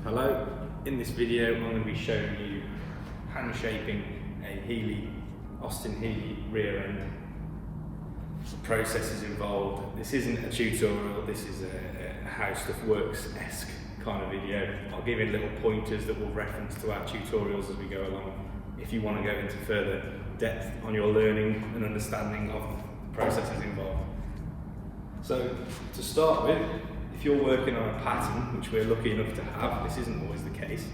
Hello, in this video I'm going to be showing you hand shaping a Austin Healey rear end. The processes involved. This isn't a tutorial, this is a how stuff works-esque kind of video. I'll give you little pointers that will reference to our tutorials as we go along if you want to go into further depth on your learning and understanding of the processes involved. So to start with, if you're working on a pattern, which we're lucky enough to have, this isn't always the case,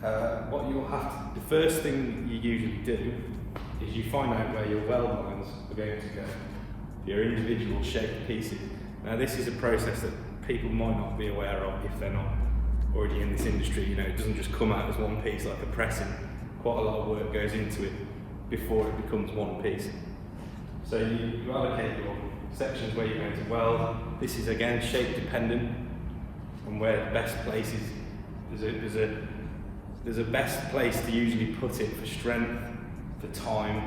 the first thing you usually do is you find out where your weld lines are going to go, your individual shaped pieces. Now this is a process that people might not be aware of if they're not already in this industry. You know, it doesn't just come out as one piece like a pressing. Quite a lot of work goes into it before it becomes one piece. So you allocate your sections where you're going to weld. This is again shape dependent on where the best place is. There's a best place to usually put it for strength, for time.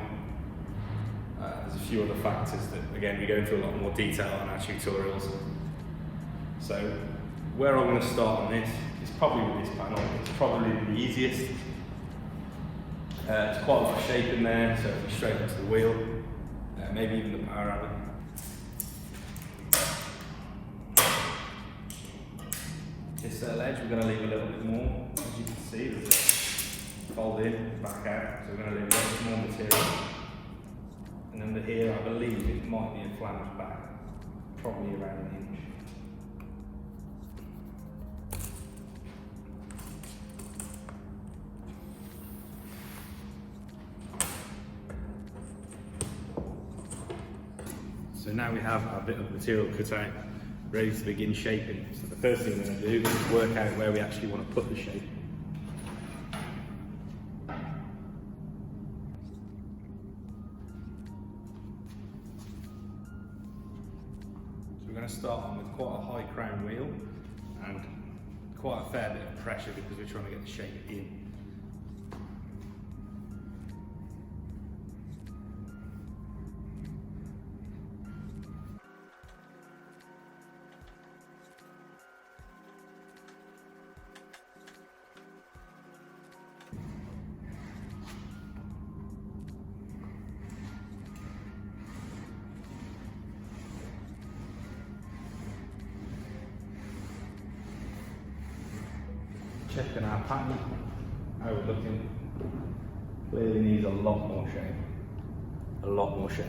There's a few other factors that again we go into a lot more detail on our tutorials. So where I'm going to start on this is probably with this panel. It's probably the easiest. There's quite a lot of shape in there, so it'll be straight into the wheel, maybe even the power rabbit. This ledge we're going to leave a little bit more. As you can see, there's a fold in, back out, so we're going to leave a little bit more material. And under here, I believe it might be a flange back, probably around an inch. So now we have our bit of material cut out, ready to begin shaping. So the first thing we're going to do is work out where we actually want to put the shape. So we're going to start on with quite a high crown wheel and quite a fair bit of pressure because we're trying to get the shape in. Checking our pattern, how we're looking, clearly needs a lot more shape, a lot more shape.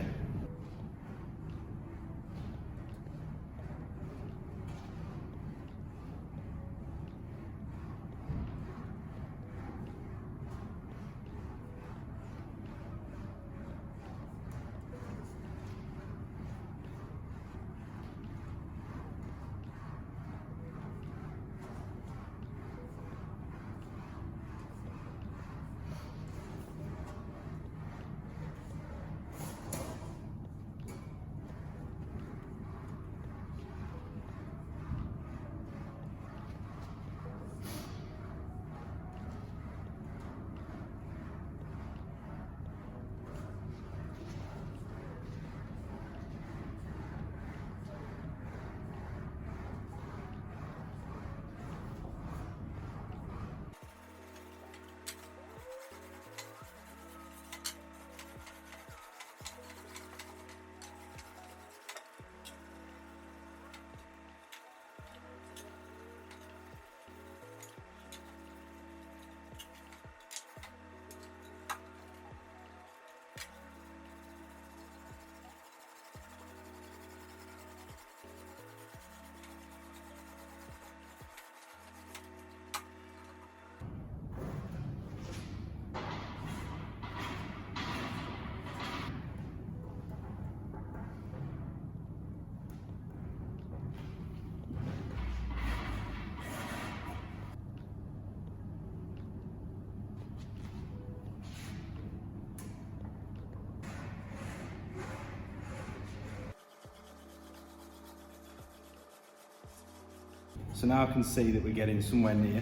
So now I can see that we're getting somewhere near,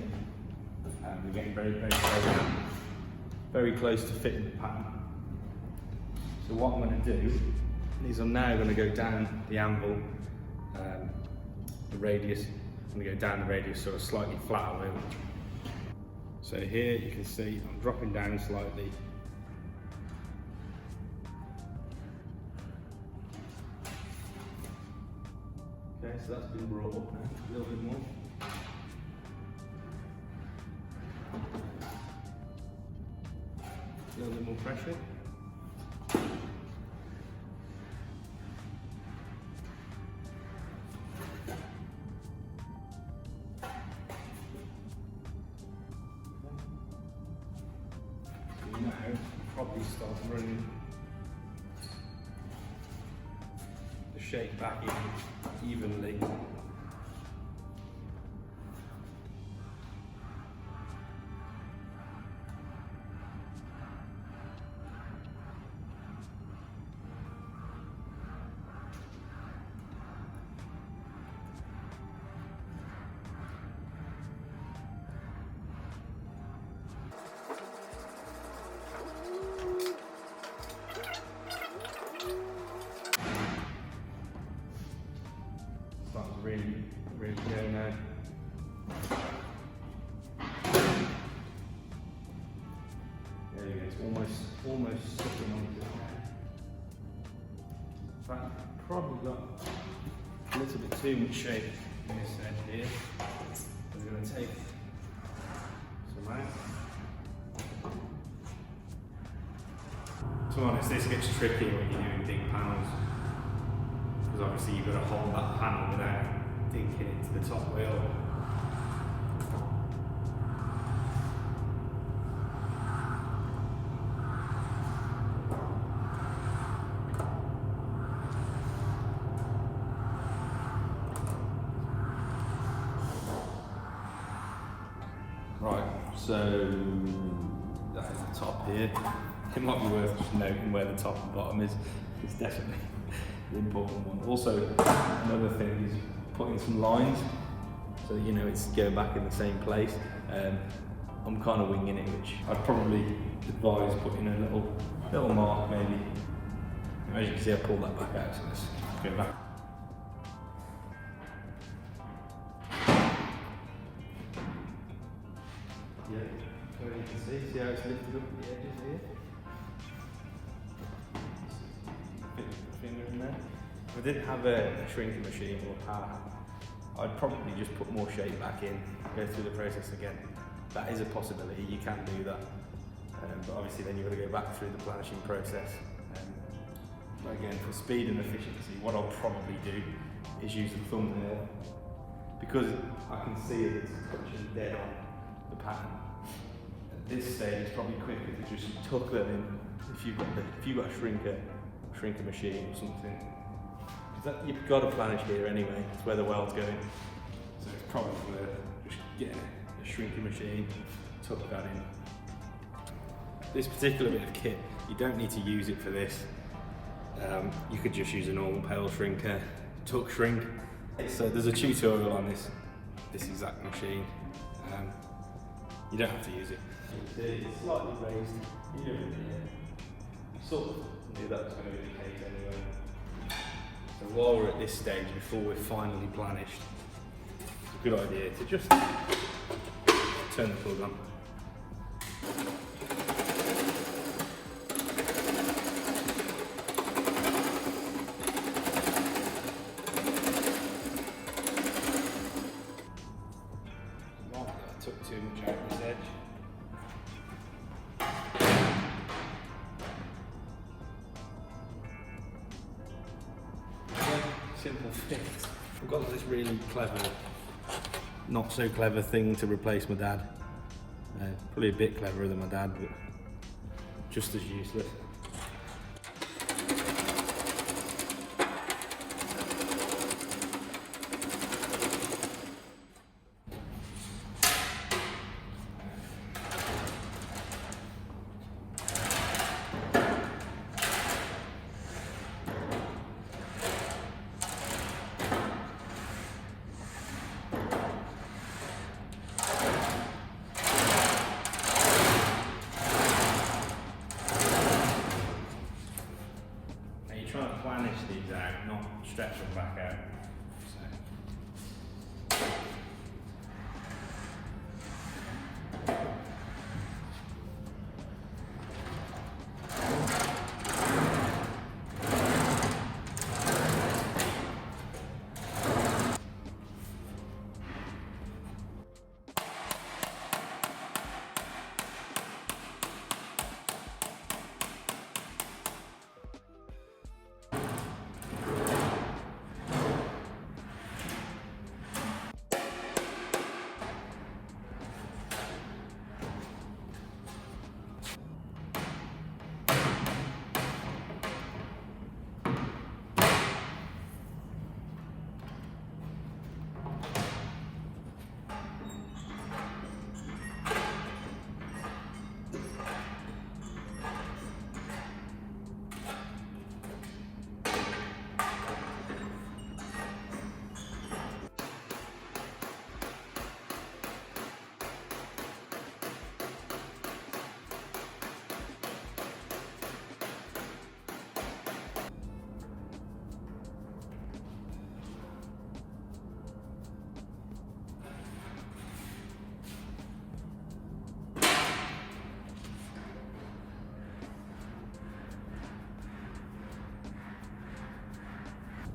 and we're getting very close to fitting the pattern. So what I'm going to do is I'm now going to go down the anvil, the radius I'm going to go down the radius sort of slightly flatter wheel. So here you can see I'm dropping down slightly. Okay, so that's been brought up now a little bit more. A little bit more pressure. So now probably start running the shape back in evenly. Really go now. There you go, it's almost sticking onto it now. In fact, probably got a little bit too much shape in this edge here. We're going to take some out. To be honest, this gets tricky when you're doing big panels, because obviously you've got to hold that panel without dinking into the top wheel. Right, so that is the top here. It might be worth just noting where the top and bottom is. It's definitely the important one. Also, another thing is putting some lines so that you know it's going back in the same place. I'm kind of winging it, which I'd probably advise putting a little mark maybe. As you can see, I pulled that back out, so let's go back. Yeah, so you can see how it's lifted up at the edges here. Fit the finger in there. If I didn't have a shrinking machine or a power, I'd probably just put more shape back in, go through the process again. That is a possibility, you can do that. But obviously then you've got to go back through the planching process. But again, for speed and efficiency, what I'll probably do is use the thumbnail, because I can see it's touching dead on the pattern. At this stage, it's probably quicker to just tuck that in if you've got a shrinker machine or something. You've got a planish here anyway, it's where the weld's going. So it's probably worth just getting a shrinking machine, tuck that in. This particular bit of kit, you don't need to use it for this. You could just use a normal pail shrinker, tuck shrink. So there's a tutorial on this exact machine. You don't have to use it. It's slightly raised. You don't really sort of knew that was going to be the case anyway. So while we're at this stage, before we're finally planished, it's a good idea to just turn the plug on. I took too much out of this edge. Simple fix. I've got this really clever, not so clever thing to replace my dad. Probably a bit cleverer than my dad, but just as useless.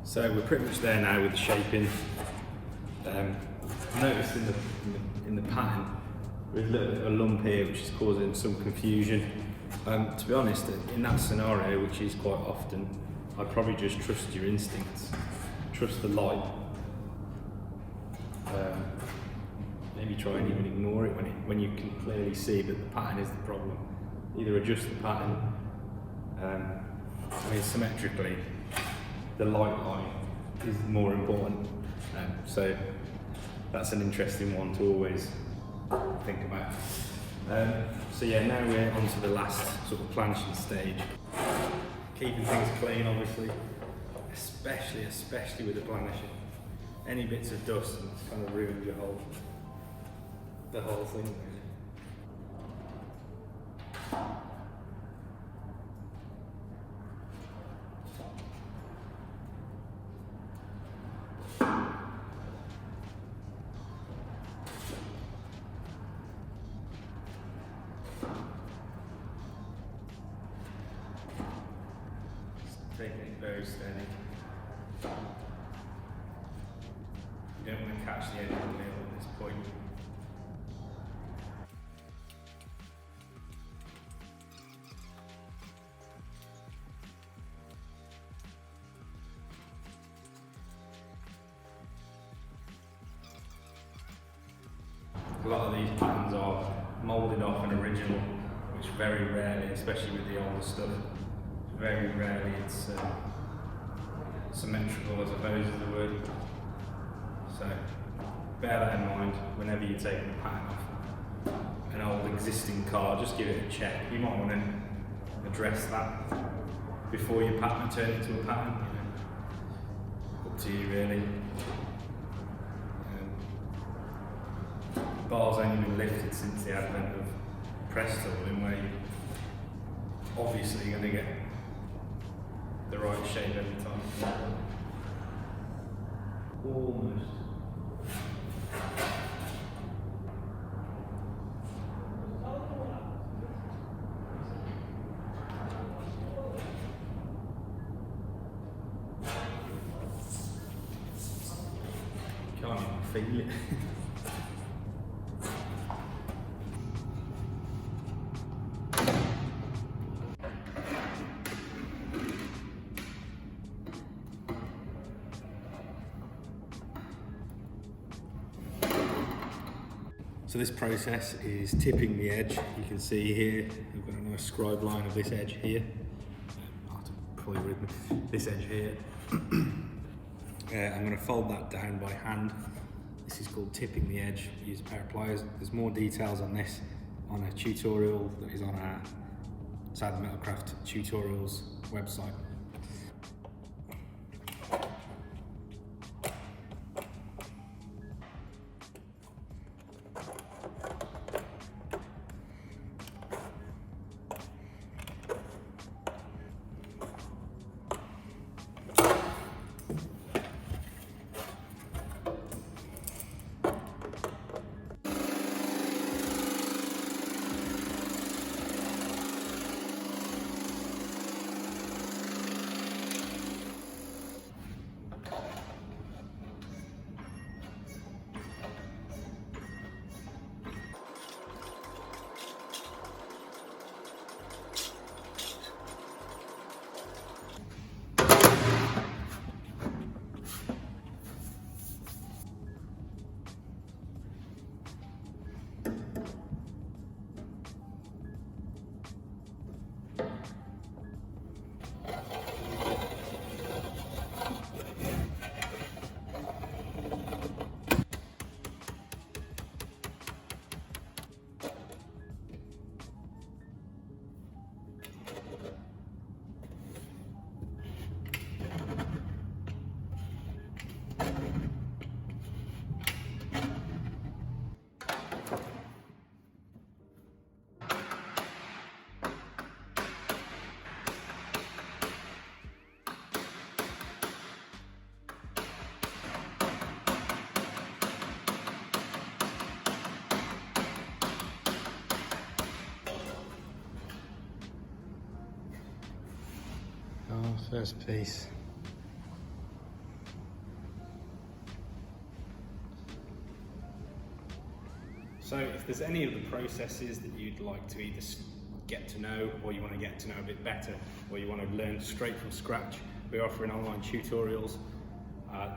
So we're pretty much there now with the shaping. Noticed in the pattern there's a little bit of a lump here which is causing some confusion. To be honest, in that scenario, which is quite often, I'd probably just trust your instincts, trust the light. Maybe try and even ignore it when you can clearly see that the pattern is the problem. Either adjust the pattern. I mean, symmetrically, the light line is more important. So that's an interesting one to always think about. So yeah, now we're on to the last sort of planching stage. Keeping things clean, obviously, especially with the planching. Any bits of dust and it's kind of ruined the whole thing, really. Taking it very steady. You don't want to catch the edge of the nail at this point. A lot of these patterns are moulded off an original, which very rarely, especially with the older stuff, very rarely it's symmetrical, I suppose is the word. So bear that in mind whenever you're taking a pattern off an old existing car. Just give it a check. You might want to address that before your pattern turn into a pattern. You know, up to you really. The bar's only been lifted since the advent of press tooling, where you're obviously going to get the right shape every time. Almost. Can't even feel it. So this process is tipping the edge. You can see here, we've got a nice scribe line of this edge here. I'll have to pull it with me. This edge here. I'm going to fold that down by hand. This is called tipping the edge. Use a pair of pliers. There's more details on this on a tutorial that is on our Southan Metalcraft tutorials website. First piece. So if there's any of the processes that you'd like to either get to know, or you want to get to know a bit better, or you want to learn straight from scratch, we're offering online tutorials.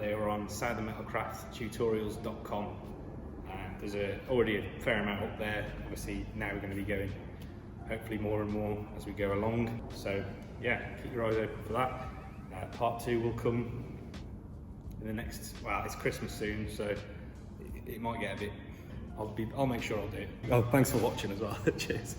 They are on southanmetalcrafttutorials.com. There's already a fair amount up there. Obviously now we're going to be going hopefully more and more as we go along. So yeah, keep your eyes open for that. Part 2 will come in the next, well, it's Christmas soon, so it might get a bit, I'll make sure I'll do it. Oh, thanks for watching as well. Cheers.